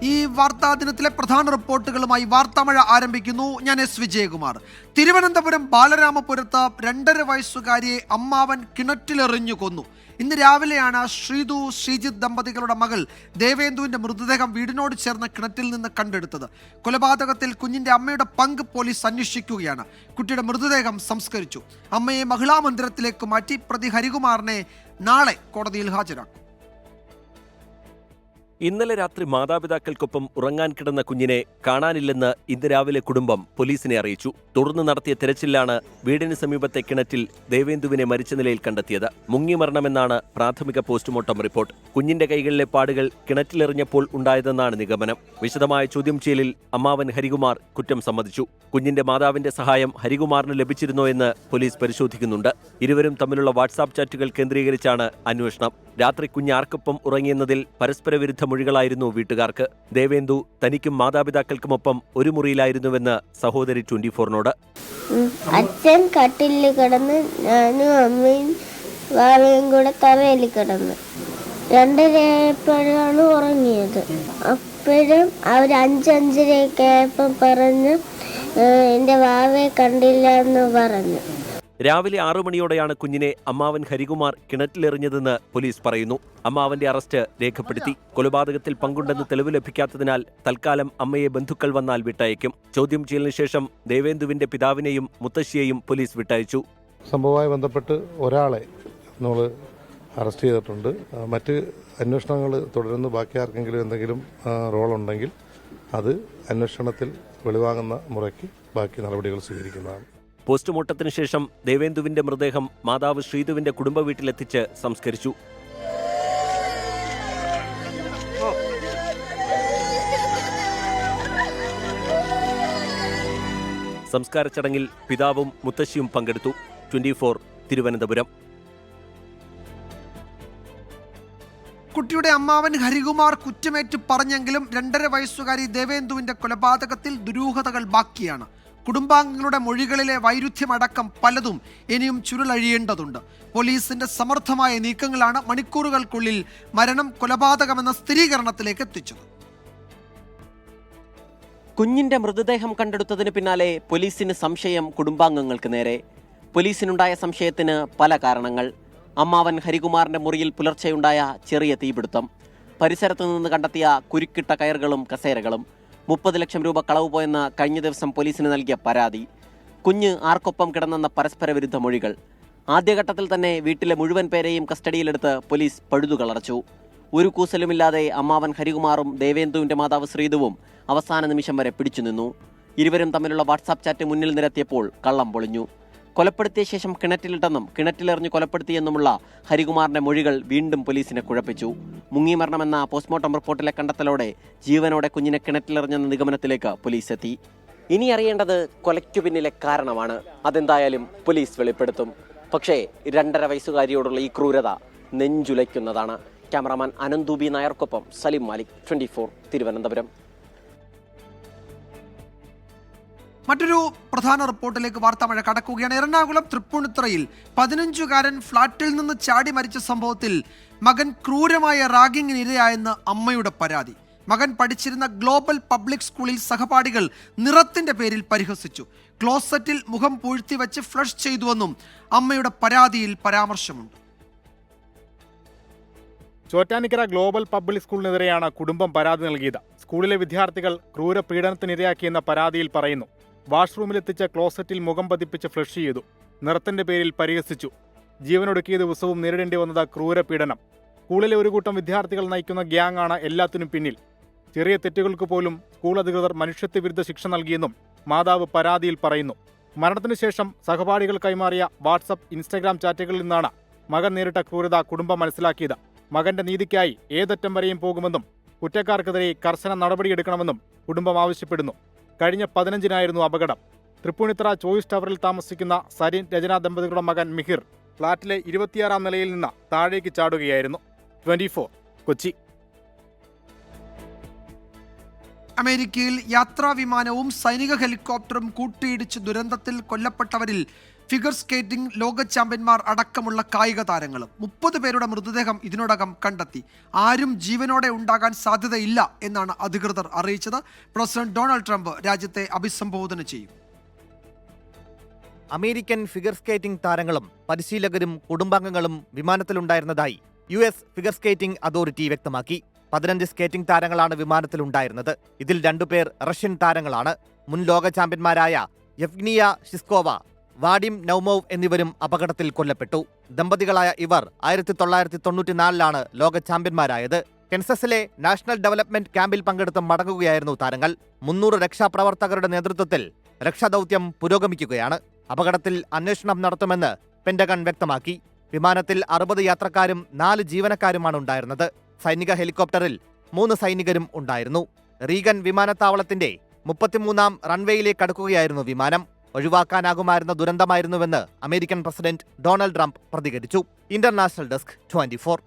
ഈ വാർത്താ ദിനത്തിലെ പ്രധാന റിപ്പോർട്ടുകളുമായി വാർത്താമഴ ആരംഭിക്കുന്നു. ഞാൻ എസ് വിജയകുമാർ. തിരുവനന്തപുരം ബാലരാമപുരത്ത് 2.5 വയസ്സുകാരിയെ അമ്മാവൻ കിണറ്റിലെറിഞ്ഞു കൊന്നു. ഇന്ന് രാവിലെയാണ് ശ്രീതു ശ്രീജിത്ത് ദമ്പതികളുടെ മകൾ ദേവേന്ദുവിന്റെ മൃതദേഹം വീടിനോട് ചേർന്ന കിണറ്റിൽ നിന്ന് കണ്ടെടുത്തത്. കൊലപാതകത്തിൽ കുഞ്ഞിന്റെ അമ്മയുടെ പങ്ക് പോലീസ് അന്വേഷിക്കുകയാണ്. കുട്ടിയുടെ മൃതദേഹം സംസ്കരിച്ചു. അമ്മയെ മഹിളാ മന്ദിരത്തിലേക്ക് മാറ്റി. പ്രതി ഹരികുമാറിനെ നാളെ കോടതിയിൽ ഹാജരാക്കും. ഇന്നലെ രാത്രി മാതാപിതാക്കൾക്കൊപ്പം ഉറങ്ങാൻ കിടന്ന കുഞ്ഞിനെ കാണാനില്ലെന്ന് ഇന്ന് രാവിലെ കുടുംബം പോലീസിനെ അറിയിച്ചു. തുടർന്ന് നടത്തിയ തെരച്ചിലാണ് വീടിന് സമീപത്തെ കിണറ്റിൽ ദേവേന്ദുവിനെ മരിച്ച നിലയിൽ കണ്ടെത്തിയത്. മുങ്ങി മരണമെന്നാണ് പ്രാഥമിക പോസ്റ്റ്മോർട്ടം റിപ്പോർട്ട്. കുഞ്ഞിന്റെ കൈകളിലെ പാടുകൾ കിണറ്റിലെറിഞ്ഞപ്പോൾ ഉണ്ടായതെന്നാണ് നിഗമനം. വിശദമായ ചോദ്യം ചെയ്യലിൽ അമ്മാവൻ ഹരികുമാർ കുറ്റം സമ്മതിച്ചു. കുഞ്ഞിന്റെ മാതാവിന്റെ സഹായം ഹരികുമാറിന് ലഭിച്ചിരുന്നോ എന്ന് പോലീസ് പരിശോധിക്കുന്നുണ്ട്. ഇരുവരും തമ്മിലുള്ള വാട്സാപ്പ് ചാറ്റുകൾ കേന്ദ്രീകരിച്ചാണ് അന്വേഷണം. രാത്രി കുഞ്ഞ് ആർക്കൊപ്പം ഉറങ്ങിയെന്നതിൽ പരസ്പര വിരുദ്ധ മൊഴികളായിരുന്നു വീട്ടുകാർക്ക്. ദേവേന്ദു തനിക്കും മാതാപിതാക്കൾക്കുമൊപ്പം ഒരു മുറിയിലായിരുന്നുവെന്ന് സഹോദരി 24നോട്. അച്ഛൻ കട്ടിലിൽ കിടന്ന് ഞാനും അമ്മയും വാവയും കൂടെ തറയിൽ കിടന്ന് 2:30 ഉറങ്ങിയത്. അപ്പോഴും അവർ 5:05 ആയപ്പോൾ പറഞ്ഞ് എൻ്റെ വാവയെ കണ്ടില്ല എന്ന് പറഞ്ഞു. രാവിലെ 6 മണിയോടെയാണ് കുഞ്ഞിനെ അമ്മാവൻ ഹരികുമാർ കിണറ്റിലെറിഞ്ഞതെന്ന് പോലീസ് പറയുന്നു. അമ്മാവന്റെ അറസ്റ്റ് രേഖപ്പെടുത്തി. കൊലപാതകത്തിൽ പങ്കുണ്ടെന്ന് തെളിവ് ലഭിക്കാത്തതിനാൽ തൽക്കാലം അമ്മയെ ബന്ധുക്കൾ വന്നാൽ വിട്ടയക്കും. ചോദ്യം ചെയ്യലിന് ശേഷം ദേവേന്ദുവിന്റെ പിതാവിനെയും മുത്തശ്ശിയെയും പോലീസ് വിട്ടയച്ചു. സംഭവവുമായി ബന്ധപ്പെട്ട് ഒരാളെ നമ്മൾ അറസ്റ്റ് ചെയ്തിട്ടുണ്ട്. മറ്റ് അന്വേഷണങ്ങൾ തുടരുന്നു. ബാക്കി ആർക്കെങ്കിലും എന്തെങ്കിലും റോളുണ്ടെങ്കിൽ അത് അന്വേഷണത്തിൽ വെളിവാകുന്ന മുറയ്ക്ക് ബാക്കി നടപടികൾ സ്വീകരിക്കുന്നതാണ്. പോസ്റ്റ്മോർട്ടത്തിന് ശേഷം ദേവേന്ദുവിന്റെ മൃതദേഹം മാതാവ് ശ്രീതുവിന്റെ കുടുംബ വീട്ടിലെത്തിച്ച് സംസ്കരിച്ചു. സംസ്കാര ചടങ്ങിൽ പിതാവും മുത്തശ്ശിയും പങ്കെടുത്തു. 24 തിരുവനന്തപുരം. കുട്ടിയുടെ അമ്മാവൻ ഹരികുമാർ കുറ്റമേറ്റ് പറഞ്ഞെങ്കിലും 2.5 വയസ്സുകാരി ദേവേന്ദുവിന്റെ കൊലപാതകത്തിൽ ദുരൂഹതകൾ ബാക്കിയാണ്. കുടുംബാംഗങ്ങളുടെ മൊഴികളിലെ വൈരുദ്ധ്യമടക്കം പലതും ഇനിയും ചുരുളഴിയേണ്ടതുണ്ട്. പോലീസിന്റെ സമർത്ഥമായ നീക്കങ്ങളാണ് മണിക്കൂറുകൾക്കുള്ളിൽ മരണം കൊലപാതകമെന്ന സ്ഥിരീകരണത്തിലേക്ക് എത്തിച്ചത്. കുഞ്ഞിന്റെ മൃതദേഹം കണ്ടെടുത്തതിന് പിന്നാലെ പോലീസിന് സംശയം കുടുംബാംഗങ്ങൾക്ക് നേരെ. പോലീസിനുണ്ടായ സംശയത്തിന് പല കാരണങ്ങൾ. അമ്മാവൻ ഹരികുമാറിന്റെ മുറിയിൽ പുലർച്ചെയുണ്ടായ ചെറിയ തീപിടുത്തം, പരിസരത്ത് നിന്ന് കണ്ടെത്തിയ കുരുക്കിട്ട കയറുകളും കസേരകളും, 30 ലക്ഷം രൂപ കളവ് പോയെന്ന കഴിഞ്ഞ ദിവസം പോലീസിന് നൽകിയ പരാതി, കുഞ്ഞ് ആർക്കൊപ്പം കിടന്നെന്ന പരസ്പര വിരുദ്ധ മൊഴികൾ. ആദ്യഘട്ടത്തിൽ തന്നെ വീട്ടിലെ മുഴുവൻ പേരെയും കസ്റ്റഡിയിലെടുത്ത് പോലീസ് പഴുതുകളടച്ചു. ഒരു കൂസലുമില്ലാതെ അമ്മാവൻ ഹരികുമാറും ദേവേന്ദുവിന്റെ മാതാവ് ശ്രീതുവും അവസാന നിമിഷം വരെ പിടിച്ചുനിന്നു. ഇരുവരും തമ്മിലുള്ള വാട്സാപ്പ് ചാറ്റ് മുന്നിൽ നിരത്തിയപ്പോൾ കള്ളം പൊളിഞ്ഞു. കൊലപ്പെടുത്തിയ ശേഷം കിണറ്റിലിട്ടെന്നും കിണറ്റിലെറിഞ്ഞ് കൊലപ്പെടുത്തിയെന്നുമുള്ള ഹരികുമാറിന്റെ മൊഴികൾ വീണ്ടും പോലീസിനെ കുഴപ്പിച്ചു. മുങ്ങി മരണമെന്ന പോസ്റ്റ്മോർട്ടം റിപ്പോർട്ടിലെ കണ്ടെത്തലോടെ ജീവനോടെ കുഞ്ഞിനെ കിണറ്റിലെറിഞ്ഞെന്ന നിഗമനത്തിലേക്ക് പോലീസ് എത്തി. ഇനി അറിയേണ്ടത് കൊലയ്ക്കു പിന്നിലെ കാരണമാണ്. അതെന്തായാലും പോലീസ് വെളിപ്പെടുത്തും. പക്ഷേ 2.5 വയസ്സുകാരിയോടുള്ള ഈ ക്രൂരത നെഞ്ചുലയ്ക്കുന്നതാണ്. ക്യാമറാമാൻ അനന്തൂബി നായർക്കൊപ്പം സലിം മാലിക്, 24 തിരുവനന്തപുരം. മറ്റൊരു പ്രധാന റിപ്പോർട്ടിലേക്ക് വാർത്താമഴ കടക്കുകയാണ്. എറണാകുളം തൃപ്പൂണിത്തുറയിൽ 15-കാരൻ ഫ്ളാറ്റിൽ നിന്ന് ചാടി മരിച്ച സംഭവത്തിൽ മകൻ ക്രൂരമായ റാഗിങ്ങിന് ഇരയായെന്ന് അമ്മയുടെ പരാതി. മകൻ പഠിച്ചിരുന്ന ഗ്ലോബൽ പബ്ലിക് സ്കൂളിൽ സഹപാഠികൾ നിറത്തിന്റെ പേരിൽ പരിഹസിച്ചു. ക്ലോസറ്റിൽ മുഖം പൂഴ്ത്തി വെച്ച് ഫ്ലഷ് ചെയ്തുവെന്നും അമ്മയുടെ പരാതിയിൽ പരാമർശമുണ്ട്. ചോറ്റാനിക്കര ഗ്ലോബൽ പബ്ലിക് സ്കൂളിനെതിരെയാണ് കുടുംബം പരാതി നൽകിയത്. സ്കൂളിലെ വിദ്യാർത്ഥികൾ ക്രൂര പീഡനത്തിനിരയാക്കിയെന്ന പരാതിയിൽ പറയുന്നു. വാഷ്റൂമിലെത്തിച്ച ക്ലോസറ്റിൽ മുഖം പതിപ്പിച്ച് ഫ്ലഷ് ചെയ്തു. നിറത്തിന്റെ പേരിൽ പരിഹസിച്ചു. ജീവനൊടുക്കിയ ദിവസവും നേരിടേണ്ടി വന്നത് ക്രൂര പീഡനം. സ്കൂളിലെ ഒരു കൂട്ടം വിദ്യാർത്ഥികൾ നയിക്കുന്ന ഗ്യാങ് ആണ് എല്ലാത്തിനും പിന്നിൽ. ചെറിയ തെറ്റുകൾക്ക് പോലും സ്കൂൾ അധികൃതർ മനുഷ്യത്വവിരുദ്ധ ശിക്ഷ നൽകിയെന്നും മാതാവ് പരാതിയിൽ പറയുന്നു. മരണത്തിനു ശേഷം സഹപാഠികൾ കൈമാറിയ വാട്സപ്പ്, ഇൻസ്റ്റഗ്രാം ചാറ്റുകളിൽ നിന്നാണ് മകൻ നേരിട്ട ക്രൂരത കുടുംബം മനസ്സിലാക്കിയത്. മകന്റെ നീതിക്കായി ഏതറ്റം വരെയും പോകുമെന്നും കുറ്റക്കാർക്കെതിരെ കർശന നടപടിയെടുക്കണമെന്നും കുടുംബം ആവശ്യപ്പെടുന്നു. കഴിഞ്ഞ 15-നായിരുന്നു അപകടം. തൃപ്പൂണിത്തുറ ചോയ്സ് ടവറിൽ താമസിക്കുന്ന സരിൻ രചന ദമ്പതികളുടെ മകൻ മിഹിർ ഫ്ളാറ്റിലെ 26-ാം നിലയിൽ നിന്ന് താഴേക്ക് ചാടുകയായിരുന്നു. 24 കൊച്ചി. അമേരിക്കയിൽ യാത്രാ വിമാനവും സൈനിക ഹെലികോപ്റ്ററും കൂട്ടിയിടിച്ച് ദുരന്തത്തിൽ കൊല്ലപ്പെട്ടവരിൽ ഫിഗർ സ്കേറ്റിംഗ് ലോക ചാമ്പ്യന്മാർ അടക്കമുള്ള കായിക താരങ്ങളും 30 പേരുടെ മൃതദേഹം ഇതിനോടകം കണ്ടെത്തി. ആരും ജീവനോടെ ഉണ്ടാകാൻ സാധ്യതയില്ല എന്നാണ് അധികൃതർ അറിയിച്ചത്. പ്രസിഡന്റ് ഡൊണാൾഡ് ട്രംപ് രാജ്യത്തെ അഭിസംബോധന ചെയ്യും. അമേരിക്കൻ ഫിഗർ സ്കേറ്റിംഗ് താരങ്ങളും പരിശീലകരും കുടുംബാംഗങ്ങളും വിമാനത്തിലുണ്ടായിരുന്നതായി US ഫിഗർ സ്കേറ്റിംഗ് അതോറിറ്റി വ്യക്തമാക്കി. 15 സ്കേറ്റിംഗ് താരങ്ങളാണ് വിമാനത്തിലുണ്ടായിരുന്നത്. ഇതിൽ 2 പേർ റഷ്യൻ താരങ്ങളാണ്. മുൻ ലോക ചാമ്പ്യന്മാരായ യെവ്ഗനിയ ഷിസ്കോവ, വാഡിം നൗമോവ് എന്നിവരും അപകടത്തിൽ കൊല്ലപ്പെട്ടു. ദമ്പതികളായ ഇവർ 1994 ലോക ചാമ്പ്യന്മാരായത്. കെൻസസിലെ നാഷണൽ ഡെവലപ്മെന്റ് ക്യാമ്പിൽ പങ്കെടുത്ത് മടങ്ങുകയായിരുന്നു താരങ്ങൾ. 300 രക്ഷാപ്രവർത്തകരുടെ നേതൃത്വത്തിൽ രക്ഷാദൌത്യം പുരോഗമിക്കുകയാണ്. അപകടത്തിൽ അന്വേഷണം നടത്തുമെന്ന് പെന്റഗൺ വ്യക്തമാക്കി. വിമാനത്തിൽ 60 യാത്രക്കാരും 4 ജീവനക്കാരുമാണ് ഉണ്ടായിരുന്നത്. സൈനിക ഹെലികോപ്റ്ററിൽ 3 സൈനികരും ഉണ്ടായിരുന്നു. റീഗൻ വിമാനത്താവളത്തിന്റെ 33-ാം റൺവേയിലേക്ക് അടുക്കുകയായിരുന്നു വിമാനം. ഒഴിവാക്കാനാകുമായിരുന്ന ദുരന്തമായിരുന്നുവെന്ന് അമേരിക്കൻ പ്രസിഡന്റ് ഡൊണാൾഡ് ട്രംപ് പ്രതികരിച്ചു. International desk 24.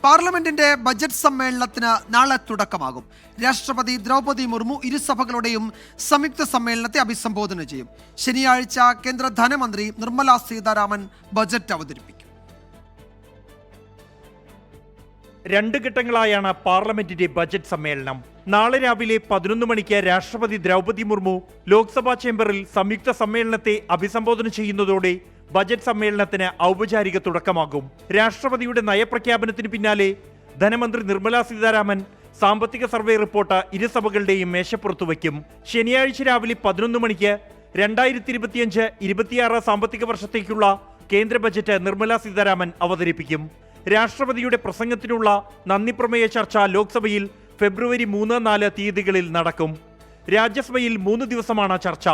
പാർലമെന്റിന്റെ ബജറ്റ് സമ്മേളനത്തിന് നാളെ തുടക്കമാകും. രാഷ്ട്രപതി ദ്രൗപദി മുർമു ഇരുസഭകളുടെയും സംയുക്ത സമ്മേളനത്തെ അഭിസംബോധന ചെയ്യും. ശനിയാഴ്ച കേന്ദ്ര ധനമന്ത്രി നിർമ്മല സീതാരാമൻ ബജറ്റ് അവതരിപ്പിക്കും. 2 ഘട്ടങ്ങളായാണ് പാർലമെന്റിന്റെ ബജറ്റ് സമ്മേളനം. നാളെ രാവിലെ 11 മണിക്ക് രാഷ്ട്രപതി ദ്രൗപദി മുർമു ലോക്സഭാ ചേംബറിൽ സംയുക്ത സമ്മേളനത്തെ അഭിസംബോധന ചെയ്യുന്നതോടെ ബജറ്റ് സമ്മേളനത്തിന് ഔപചാരിക തുടക്കമാകും. രാഷ്ട്രപതിയുടെ നയപ്രഖ്യാപനത്തിന് പിന്നാലെ ധനമന്ത്രി നിർമ്മല സീതാരാമൻ സാമ്പത്തിക സർവേ റിപ്പോർട്ട് ഇരുസഭകളുടെയും മേശപ്പുറത്തു വയ്ക്കും. ശനിയാഴ്ച രാവിലെ 11 മണിക്ക് 2025-26 സാമ്പത്തിക വർഷത്തേക്കുള്ള കേന്ദ്ര ബജറ്റ് നിർമ്മല സീതാരാമൻ അവതരിപ്പിക്കും. രാഷ്ട്രപതിയുടെ പ്രസംഗത്തിനുള്ള നന്ദിപ്രമേയ ചർച്ച ലോക്സഭയിൽ ഫെബ്രുവരി 3-4 തീയതികളിൽ നടക്കും. രാജ്യസഭയിൽ 3 ദിവസമാണ് ചർച്ച.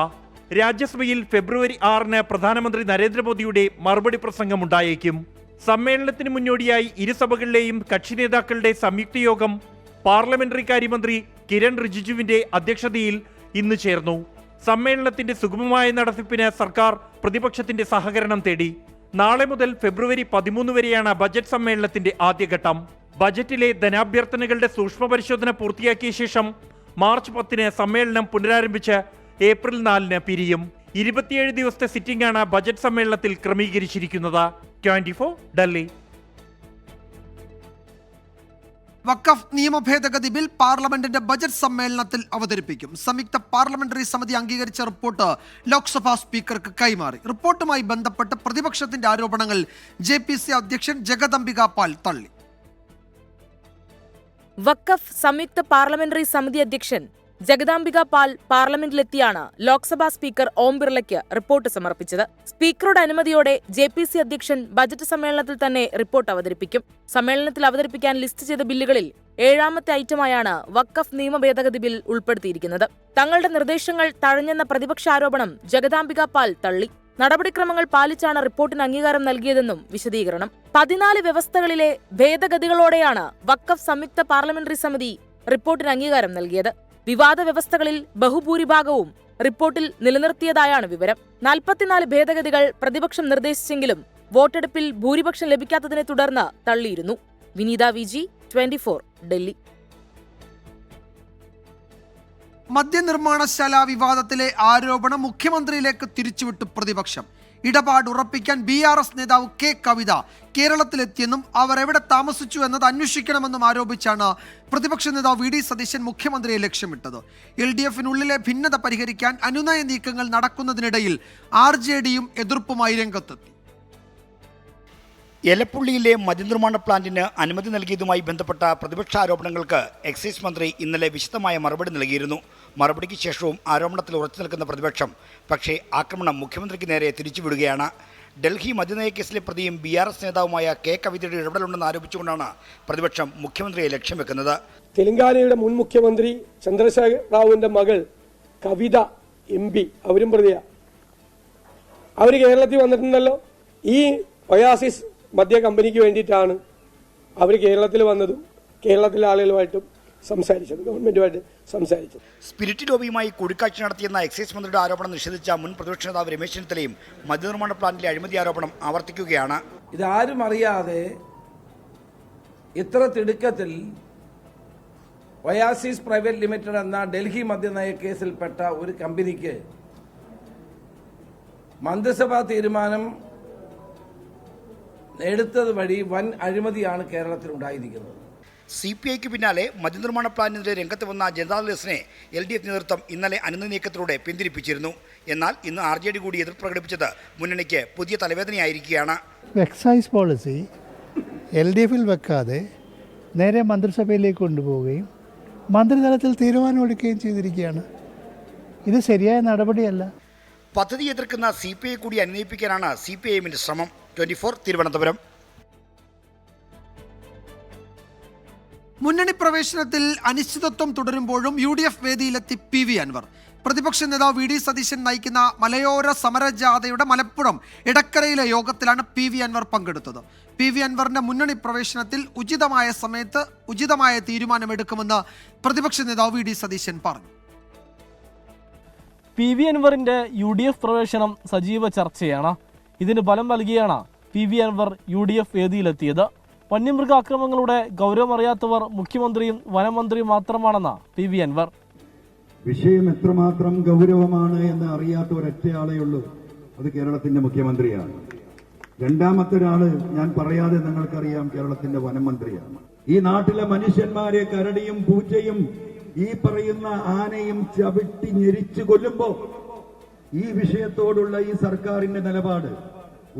രാജ്യസഭയിൽ ഫെബ്രുവരി 6-ന് പ്രധാനമന്ത്രി നരേന്ദ്രമോദിയുടെ മറുപടി പ്രസംഗം ഉണ്ടായേക്കും. സമ്മേളനത്തിന് മുന്നോടിയായി ഇരുസഭകളിലെയും കക്ഷി നേതാക്കളുടെ സംയുക്ത യോഗം പാർലമെന്ററി കാര്യമന്ത്രി കിരൺ റിജിജുവിന്റെ അധ്യക്ഷതയിൽ ഇന്ന് ചേർന്നു. സമ്മേളനത്തിന്റെ സുഗമമായ നടത്തിപ്പിന് സർക്കാർ പ്രതിപക്ഷത്തിന്റെ സഹകരണം തേടി. നാളെ മുതൽ ഫെബ്രുവരി 13 വരെയാണ് ബജറ്റ് സമ്മേളനത്തിന്റെ ആദ്യഘട്ടം. ബജറ്റിലെ ധനാഭ്യർത്ഥനകളുടെ സൂക്ഷ്മ പരിശോധന പൂർത്തിയാക്കിയ ശേഷം മാർച്ച് 10-ന് സമ്മേളനം പുനരാരംഭിച്ച് ഏപ്രിൽ 4-ന് പിരിയും. 27 ദിവസത്തെ സിറ്റിംഗാണ് ബജറ്റ് സമ്മേളനത്തിൽ ക്രമീകരിച്ചിരിക്കുന്നത്. 24 ഡൽഹി. വഖഫ് നിയമ ഭേദഗതി ബിൽ പാർലമെന്റിന്റെ ബജറ്റ് സമ്മേളനത്തിൽ അവതരിപ്പിക്കും. സംയുക്ത പാർലമെന്ററി സമിതി അംഗീകരിച്ച റിപ്പോർട്ട് ലോക്സഭാ സ്പീക്കർക്ക് കൈമാറി. റിപ്പോർട്ടുമായി ബന്ധപ്പെട്ട് പ്രതിപക്ഷത്തിന്റെ ആരോപണങ്ങൾ JPC അധ്യക്ഷൻ ജഗദംബിക പാൽ തള്ളി. വഖഫ് സംയുക്ത പാർലമെന്ററി സമിതി അധ്യക്ഷൻ ജഗദാംബിക പാൽ പാർലമെന്റിലെത്തിയാണ് ലോക്സഭാ സ്പീക്കർ ഓം ബിർളയ്ക്ക് റിപ്പോർട്ട് സമർപ്പിച്ചത്. സ്പീക്കറുടെ അനുമതിയോടെ JPC അധ്യക്ഷൻ ബജറ്റ് സമ്മേളനത്തിൽ തന്നെ റിപ്പോർട്ട് അവതരിപ്പിക്കും. സമ്മേളനത്തിൽ അവതരിപ്പിക്കാൻ ലിസ്റ്റ് ചെയ്ത ബില്ലുകളിൽ 7-ാമത്തെ ഐറ്റമായാണ് വഖഫ് നിയമ ഭേദഗതി ബിൽ ഉൾപ്പെടുത്തിയിരിക്കുന്നത്. തങ്ങളുടെ നിർദ്ദേശങ്ങൾ തഴഞ്ഞെന്ന പ്രതിപക്ഷാരോപണം ജഗദാംബിക പാൽ തള്ളി. നടപടിക്രമങ്ങൾ പാലിച്ചാണ് റിപ്പോർട്ടിന് അംഗീകാരം നൽകിയതെന്നും വിശദീകരണം. 14 വ്യവസ്ഥകളിലെ ഭേദഗതികളോടെയാണ് വഖഫ് സംയുക്ത പാർലമെന്ററി സമിതി റിപ്പോർട്ടിന് അംഗീകാരം നൽകിയത്. വിവാദ വ്യവസ്ഥകളിൽ ബഹുഭൂരിഭാഗവും റിപ്പോർട്ടിൽ നിലനിർത്തിയതായാണ് വിവരം. 44 ഭേദഗതികൾ പ്രതിപക്ഷം നിർദ്ദേശിച്ചെങ്കിലും വോട്ടെടുപ്പിൽ ഭൂരിപക്ഷം ലഭിക്കാത്തതിനെ തുടർന്ന് തള്ളിയിരുന്നു. വിനീത VG 24 ഡൽഹി. മദ്യനിർമ്മാണശാല വിവാദത്തിലെ ആരോപണം മുഖ്യമന്ത്രിയിലേക്ക് തിരിച്ചുവിട്ടു പ്രതിപക്ഷം. ഇടപാട് ഉറപ്പിക്കാൻ BRS നേതാവ് K കവിത കേരളത്തിലെത്തിയെന്നും അവർ എവിടെ താമസിച്ചു എന്നത് അന്വേഷിക്കണമെന്നും ആരോപിച്ചാണ് പ്രതിപക്ഷ നേതാവ് VD സതീശൻ മുഖ്യമന്ത്രിയെ ലക്ഷ്യമിട്ടത്. LDF-നുള്ളിലെ ഭിന്നത പരിഹരിക്കാൻ അനുനയ നീക്കങ്ങൾ നടക്കുന്നതിനിടയിൽ RJDയും എതിർപ്പുമായി രംഗത്തെത്തി. എലപ്പുള്ളിയിലെ മദ്യനിർമ്മാണ പ്ലാന്റിന് അനുമതി നൽകിയതുമായി ബന്ധപ്പെട്ട പ്രതിപക്ഷ ആരോപണങ്ങൾക്ക് എക്സൈസ് മന്ത്രി ഇന്നലെ വിശദമായ മറുപടി നൽകിയിരുന്നു. മറുപടിക്ക് ശേഷവും ആരോപണത്തിൽ ഉറച്ചു നിൽക്കുന്ന പ്രതിപക്ഷം പക്ഷേ ആക്രമണം മുഖ്യമന്ത്രിക്ക് നേരെ തിരിച്ചുവിടുകയാണ്. ഡൽഹി മദ്യനയ കേസിലെ പ്രതിയും BRS നേതാവുമായ K കവിതയുടെ ഇടപെടലുണ്ടെന്ന് ആരോപിച്ചുകൊണ്ടാണ് പ്രതിപക്ഷം മുഖ്യമന്ത്രിയെ ലക്ഷ്യം വെക്കുന്നത്. തെലങ്കാനയുടെ മുൻ മുഖ്യമന്ത്രി ചന്ദ്രശേഖർ റാവുവിന്റെ മകൾ കവിത MP അവരും പ്രതിയാണ്. അവർ കേരളത്തിൽ വന്നിട്ടുണ്ടല്ലോ. ഈ ഒയാസിസ് മദ്യ കമ്പനിക്ക് വേണ്ടിയിട്ടാണ് അവർ കേരളത്തിൽ വന്നതും കേരളത്തിലെ ആളുകളുമായിട്ടും സംസാരിച്ചത്, ഗവൺമെന്റുമായിട്ട് സംസാരിച്ചത്. സ്പിരിറ്റ് ലോബിയുമായി കൂടിക്കാഴ്ച നടത്തിയെന്ന എക്സൈസ് മന്ത്രിയുടെ ആരോപണം നിഷേധിച്ച മുൻ പ്രതിപക്ഷ നേതാവ് രമേശ് ചെന്നിത്തലയും മദ്യനിർമ്മാണ പ്ലാന്റിലെ അഴിമതി ആരോപണം ആവർത്തിക്കുകയാണ്. ഇതാരും അറിയാതെ ഇത്ര തിടുക്കത്തിൽ ഒയാസിസ് പ്രൈവറ്റ് ലിമിറ്റഡ് എന്ന ഡൽഹി മദ്യനയ കേസിൽപ്പെട്ട ഒരു കമ്പനിക്ക് മന്ത്രിസഭാ തീരുമാനം എടുത്തത് വഴി വൻ അഴിമതിയാണ് കേരളത്തിൽ ഉണ്ടായിരിക്കുന്നത്. CPIക്ക് പിന്നാലെ മദ്യനിർമ്മാണ പ്ലാന്റിനെതിരെ രംഗത്ത് വന്ന ജനതാദൾ-എസിനെ LDF നേതൃത്വം ഇന്നലെ അനുമതി നീക്കത്തിലൂടെ പിന്തിരിപ്പിച്ചിരുന്നു. എന്നാൽ ഇന്ന് RJD കൂടി എതിർപ്പ് പ്രകടിപ്പിച്ചത് മുന്നണിക്ക് പുതിയ തലവേദനയായിരിക്കുകയാണ്. എക്സൈസ് പോളിസി LDFിൽ വെക്കാതെ നേരെ മന്ത്രിസഭയിലേക്ക് കൊണ്ടുപോവുകയും മന്ത്രിതലത്തിൽ തീരുമാനമെടുക്കുകയും ചെയ്തിരിക്കുകയാണ്. ഇത് ശരിയായ നടപടിയല്ല. പദ്ധതി എതിർക്കുന്ന CPI കൂടി അനുനയിപ്പിക്കാനാണ് CPIഎമ്മിന്റെ ശ്രമം. 24 തിരുവനന്തപുരം. മുന്നണി പ്രവേശനത്തിൽ അനിശ്ചിതത്വം തുടരുമ്പോഴും UDF വേദിയിലെത്തി PV അൻവർ. പ്രതിപക്ഷ നേതാവ് VD സതീശൻ നയിക്കുന്ന മലയോര സമരജാഥയുടെ മലപ്പുറം ഇടക്കരയിലെ യോഗത്തിലാണ് PV അൻവർ പങ്കെടുത്തത്. PV അൻവറിന്റെ മുന്നണി പ്രവേശനത്തിൽ ഉചിതമായ സമയത്ത് ഉചിതമായ തീരുമാനമെടുക്കുമെന്ന് പ്രതിപക്ഷ നേതാവ് VD സതീശൻ പറഞ്ഞു. PV അൻവറിന്റെ UDF പ്രവേശനം സജീവ ചർച്ചയാണ്. ഇതിന് ബലം നൽകിയാണ് PV അൻവർ UDF വേദിയിലെത്തിയത്. വന്യമൃഗ ആക്രമണങ്ങളുടെ ഗൗരവമറിയാത്തവർ മുഖ്യമന്ത്രിയും വനമന്ത്രിയും മാത്രമാണെന്ന് PV അൻവർ. വിഷയം എത്രമാത്രം ഗൗരവമാണ് എന്ന് അറിയാത്ത ഒരൊറ്റയാളേ ഉള്ളൂ, അത് കേരളത്തിന്റെ മുഖ്യമന്ത്രിയാണ്. രണ്ടാമത്തെ ഒരാള് ഞാൻ പറയാതെ നിങ്ങൾക്കറിയാം, കേരളത്തിന്റെ വനമന്ത്രിയാണ്. ഈ നാട്ടിലെ മനുഷ്യന്മാരെ കരടിയും പൂച്ചയും ഈ പറയുന്ന ആനയും ചവിട്ടി ഞെരിച്ചു കൊല്ലുമ്പോ ഈ വിഷയത്തോടുള്ള ഈ സർക്കാരിന്റെ നിലപാട്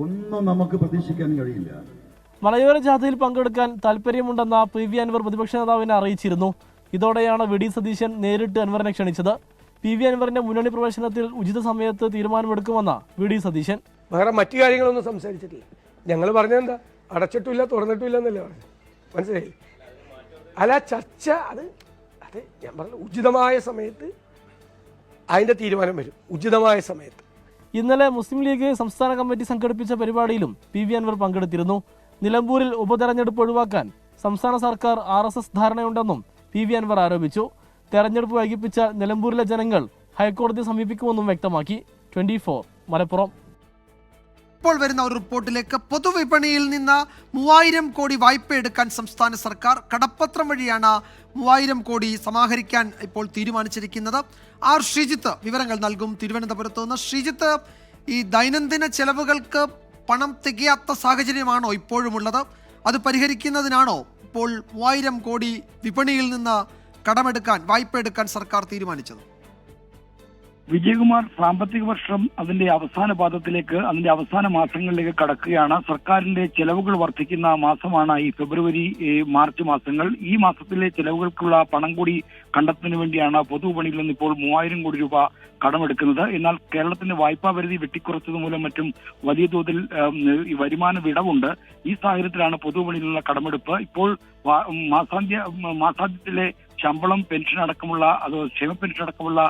ഒന്നും നമുക്ക് പ്രതീക്ഷിക്കാൻ കഴിയില്ല. മലയോര ജാഥയിൽ പങ്കെടുക്കാൻ താൽപ്പര്യമുണ്ടെന്ന PV അൻവർ പ്രതിപക്ഷ നേതാവിനെ അറിയിച്ചിരുന്നു. ഇതോടെയാണ് VD സതീശൻ നേരിട്ട് അൻവറിനെ ക്ഷണിച്ചത്. PV അൻവറിന്റെ മുന്നണി പ്രവേശനത്തിൽ ഉചിത സമയത്ത് തീരുമാനമെടുക്കുമെന്ന് VD സതീശൻ. വേറെ മറ്റു കാര്യങ്ങളൊന്നും സംസാരിച്ചിട്ടില്ല. ഞങ്ങൾ പറഞ്ഞെന്താ, അടച്ചിട്ടില്ല തുറന്നിട്ടില്ല എന്നല്ലേ പറഞ്ഞു, മനസ്സിലായില്ലേ? അല്ല, ചർച്ച അത് ഞാൻ പറഞ്ഞു, ഉചിതമായ സമയത്ത് അതിന്റെ തീരുമാനം വരും, ഉചിതമായ സമയത്ത്. ഇന്നലെ മുസ്ലിം ലീഗ് സംസ്ഥാന കമ്മിറ്റി സംഘടിപ്പിച്ച പരിപാടിയിലും PV അൻവർ പങ്കെടുത്തിരുന്നു. നിലമ്പൂരിൽ ഉപതെരഞ്ഞെടുപ്പ് ഒഴിവാക്കാൻ സംസ്ഥാന സർക്കാർ RSS ധാരണയുണ്ടെന്നും PV അൻവർ ആരോപിച്ചു. തെരഞ്ഞെടുപ്പ് വൈകിപ്പിച്ച നിലമ്പൂരിലെ ജനങ്ങൾ ഹൈക്കോടതിയെ സമീപിക്കുമെന്നും വ്യക്തമാക്കി. 24 മലപ്പുറം. ഇപ്പോൾ വരുന്ന ഒരു റിപ്പോർട്ടിലേക്ക്. പൊതുവിപണിയിൽ നിന്ന് 3000 കോടി വായ്പ എടുക്കാൻ സംസ്ഥാന സർക്കാർ കടപ്പത്രം വഴിയാണ് 3000 കോടി സമാഹരിക്കാൻ ഇപ്പോൾ തീരുമാനിച്ചിരിക്കുന്നത്. ശ്രീജിത്ത് വിവരങ്ങൾ നൽകും തിരുവനന്തപുരത്ത് നിന്ന്. ശ്രീജിത്ത്, ഈ ദൈനംദിന ചെലവുകൾക്ക് പണം തികയാത്ത സാഹചര്യമാണോ ഇപ്പോഴുമുള്ളത്? അത് പരിഹരിക്കുന്നതിനാണോ ഇപ്പോൾ 3000 കോടി വിപണിയിൽ നിന്ന് കടമെടുക്കാൻ വായ്പ എടുക്കാൻ സർക്കാർ തീരുമാനിച്ചത്? വിജയകുമാർ, സാമ്പത്തിക വർഷം അതിന്റെ അവസാന പാദത്തിലേക്ക്, അതിന്റെ അവസാന മാസങ്ങളിലേക്ക് കടക്കുകയാണ്. സർക്കാരിന്റെ ചെലവുകൾ വർദ്ധിക്കുന്ന മാസമാണ് ഈ ഫെബ്രുവരി മാർച്ച് മാസങ്ങൾ. ഈ മാസത്തിലെ ചെലവുകൾക്കുള്ള പണം കൂടി കണ്ടെത്തുന്നതിന് വേണ്ടിയാണ് പൊതുവിപണിയിൽ നിന്ന് ഇപ്പോൾ 3000 കോടി രൂപ കടമെടുക്കുന്നത്. എന്നാൽ കേരളത്തിന്റെ വായ്പാ പരിധി വെട്ടിക്കുറച്ചത് മൂലം മറ്റും വലിയ തോതിൽ വരുമാന വിടവുണ്ട്. ഈ സാഹചര്യത്തിലാണ് പൊതുവിപണിയിലുള്ള കടമെടുപ്പ്. ഇപ്പോൾ മാസാന്ത്യത്തിലെ ശമ്പളം, പെൻഷൻ അടക്കമുള്ള, അത് ക്ഷേമ പെൻഷൻ അടക്കമുള്ള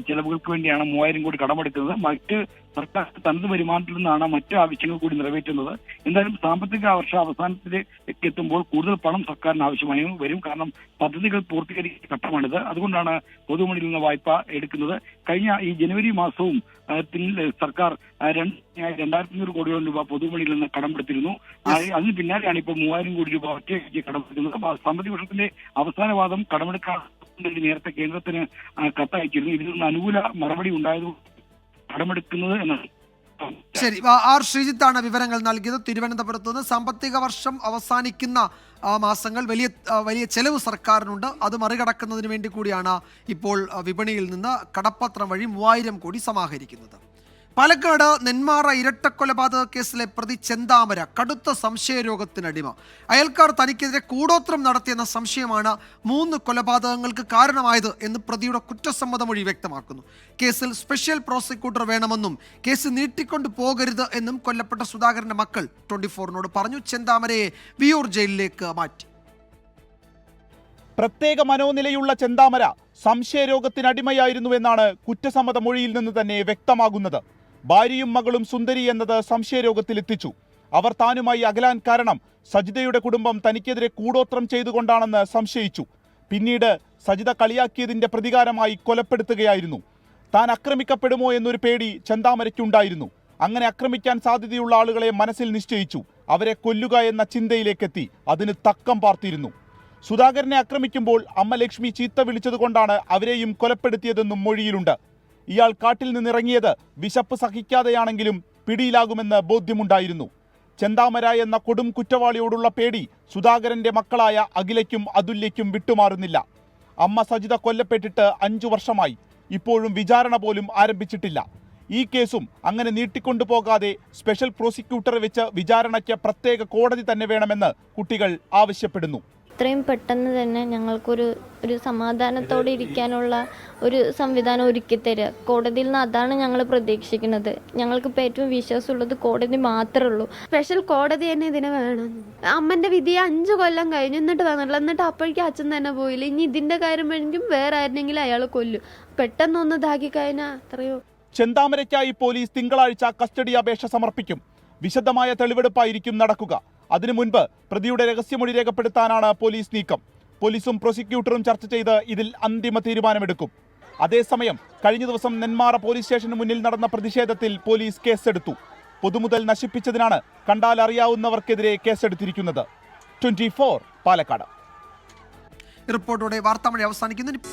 ചെലവുകൾക്ക് വേണ്ടിയാണ് 3000 കോടി കടമെടുക്കുന്നത്. മറ്റ് സർക്കാർ തനത് വരുമാനത്തിൽ നിന്നാണ് മറ്റ് ആവശ്യങ്ങൾ കൂടി നിറവേറ്റുന്നത്. എന്തായാലും സാമ്പത്തിക വർഷ അവസാനത്തിലേക്ക് എത്തുമ്പോൾ കൂടുതൽ പണം സർക്കാരിന് ആവശ്യമായി വരും. കാരണം പദ്ധതികൾ പൂർത്തീകരിക്കുന്ന ഘട്ടമാണിത്. അതുകൊണ്ടാണ് പൊതുവിപണിയിൽ നിന്ന് വായ്പ എടുക്കുന്നത്. കഴിഞ്ഞ ഈ ജനുവരി മാസവും സർക്കാർ 2500 കോടിയോളം രൂപ പൊതുവിപണിയിൽ നിന്ന് കടമെടുത്തിരുന്നു. അതിന് പിന്നാലെയാണ് ഇപ്പോൾ 3000 കോടി രൂപ ഒറ്റയ്ക്ക് കടമെടുക്കുന്നത്. സാമ്പത്തിക വർഷത്തിന്റെ അവസാന വാദം കടമെടുക്കാൻ നേരത്തെ കേന്ദ്രത്തിന് കത്തയച്ചിരുന്നു. ഇതിൽ നിന്ന് അനുകൂല മറുപടി ഉണ്ടായത് കടമെടുക്കുന്നത് എന്നാണ്. ശരി, ശ്രീജിത്താണ് വിവരങ്ങൾ നൽകിയത് തിരുവനന്തപുരത്ത് നിന്ന്. സാമ്പത്തിക വർഷം അവസാനിക്കുന്ന മാസങ്ങൾ വലിയ ചെലവ് സർക്കാരിനുണ്ട്. അത് മറികടക്കുന്നതിന് വേണ്ടി കൂടിയാണ് ഇപ്പോൾ വിപണിയിൽ നിന്ന് കടപ്പത്രം വഴി 3000 കോടി സമാഹരിക്കുന്നത്. പാലക്കാട് നെന്മാറ ഇരട്ടക്കൊലപാതക കേസിലെ പ്രതി ചെന്താമര കടുത്ത സംശയരോഗത്തിനടിമ. അയൽക്കാർ തനിക്കെതിരെ കൂടോത്രം നടത്തിയെന്ന സംശയമാണ് 3 കൊലപാതകങ്ങൾക്ക് കാരണമായത് എന്ന് പ്രതിയുടെ കുറ്റസമ്മത മൊഴി വ്യക്തമാക്കുന്നു. കേസിൽ സ്പെഷ്യൽ പ്രോസിക്യൂട്ടർ വേണമെന്നും കേസ് നീട്ടിക്കൊണ്ടു പോകരുത് എന്നും കൊല്ലപ്പെട്ട സുധാകരന്റെ മക്കൾ 24-നോട് പറഞ്ഞു. ചെന്താമരയെ വിയൂർ ജയിലിലേക്ക് മാറ്റി. പ്രത്യേക മനോനിലയുള്ള ചെന്താമര സംശയരോഗത്തിനടിമയായിരുന്നുവെന്നാണ് കുറ്റസമ്മത മൊഴിയിൽ നിന്ന് തന്നെ വ്യക്തമാകുന്നത്. ഭാര്യയും മകളും സുന്ദരി എന്നത് സംശയരോഗത്തിലെത്തിച്ചു. അവർ താനുമായി അകലാൻ കാരണം സജിതയുടെ കുടുംബം തനിക്കെതിരെ കൂടോത്രം ചെയ്തുകൊണ്ടാണെന്ന് സംശയിച്ചു. പിന്നീട് സജിത കളിയാക്കിയതിന്റെ പ്രതികാരമായി കൊലപ്പെടുത്തുകയായിരുന്നു. താൻ ആക്രമിക്കപ്പെടുമോ എന്നൊരു പേടി ചെന്താമരയ്ക്കുണ്ടായിരുന്നു. അങ്ങനെ ആക്രമിക്കാൻ സാധ്യതയുള്ള ആളുകളെ മനസ്സിൽ നിശ്ചയിച്ചു. അവരെ കൊല്ലുക എന്ന ചിന്തയിലേക്കെത്തി. അതിന് തക്കം പാർത്തിരുന്നു. സുധാകരനെ ആക്രമിക്കുമ്പോൾ അമ്മ ലക്ഷ്മി ചീത്ത വിളിച്ചതുകൊണ്ടാണ് അവരെയും കൊലപ്പെടുത്തിയതെന്നും മൊഴിയിലുണ്ട്. ഇയാൾ കാട്ടിൽ നിന്നിറങ്ങിയത് വിശപ്പ് സഹിക്കാതെയാണെങ്കിലും പിടിയിലാകുമെന്ന് ബോധ്യമുണ്ടായിരുന്നു. ചെന്താമര എന്ന കൊടും കുറ്റവാളിയോടുള്ള പേടി സുധാകരന്റെ മക്കളായ അഖിലയ്ക്കും അതുല്യയ്ക്കും വിട്ടുമാറുന്നില്ല. അമ്മ സജിത കൊല്ലപ്പെട്ടിട്ട് 5 വർഷമായി. ഇപ്പോഴും വിചാരണ പോലും ആരംഭിച്ചിട്ടില്ല. ഈ കേസും അങ്ങനെ നീട്ടിക്കൊണ്ടുപോകാതെ സ്പെഷ്യൽ പ്രോസിക്യൂട്ടറെ വെച്ച് വിചാരണയ്ക്ക് പ്രത്യേക കോടതി തന്നെ വേണമെന്ന് കുട്ടികൾ ആവശ്യപ്പെടുന്നു. എത്രയും പെട്ടെന്ന് തന്നെ ഞങ്ങൾക്കൊരു സമാധാനത്തോടെ ഇരിക്കാനുള്ള ഒരു സംവിധാനം ഒരുക്കി തരിക. കോടതിയിൽ നിന്ന് അതാണ് ഞങ്ങൾ പ്രതീക്ഷിക്കുന്നത്. ഞങ്ങൾക്കിപ്പോൾ ഏറ്റവും വിശ്വാസമുള്ളത് കോടതി മാത്രമേ ഉള്ളൂ. സ്പെഷ്യൽ കോടതി തന്നെ ഇതിന് വേണം. അമ്മൻ്റെ വിധി 5 കൊല്ലം കഴിഞ്ഞു, എന്നിട്ട് വന്നിട്ടില്ല. എന്നിട്ട് അപ്പോഴേക്കും അച്ഛൻ തന്നെ പോയില്ല. ഇനി ഇതിൻ്റെ കാര്യം വേണമെങ്കിൽ വേറെ ആയിരുന്നെങ്കിലും അയാൾ കൊല്ലും. പെട്ടെന്നൊന്ന് ഇതാക്കി കഴിഞ്ഞാൽ അത്രയോ. ചെന്താമരയ്ക്കായി പോലീസ് തിങ്കളാഴ്ച കസ്റ്റഡി അപേക്ഷ സമർപ്പിക്കും. വിശദമായ തെളിവെടുപ്പായിരിക്കും നടക്കുക. അതിനു മുൻപ് പ്രതിയുടെ രഹസ്യമൊഴി രേഖപ്പെടുത്താനാണ് പോലീസ് നീക്കം. പോലീസും പ്രോസിക്യൂട്ടറും ചർച്ച ചെയ്ത് ഇതിൽ അന്തിമ തീരുമാനമെടുക്കും. അതേസമയം കഴിഞ്ഞ ദിവസം നെന്മാറ പോലീസ് സ്റ്റേഷന് മുന്നിൽ നടന്ന പ്രതിഷേധത്തിൽ പോലീസ് കേസെടുത്തു. പൊതുമുതൽ നശിപ്പിച്ചതിനാണ് കണ്ടാൽ അറിയാവുന്നവർക്കെതിരെ കേസെടുത്തിരിക്കുന്നത്. 24 പാലക്കാട്. റിപ്പോർട്ടോടെ വാർത്താമഴ അവസാനിക്കുന്നു.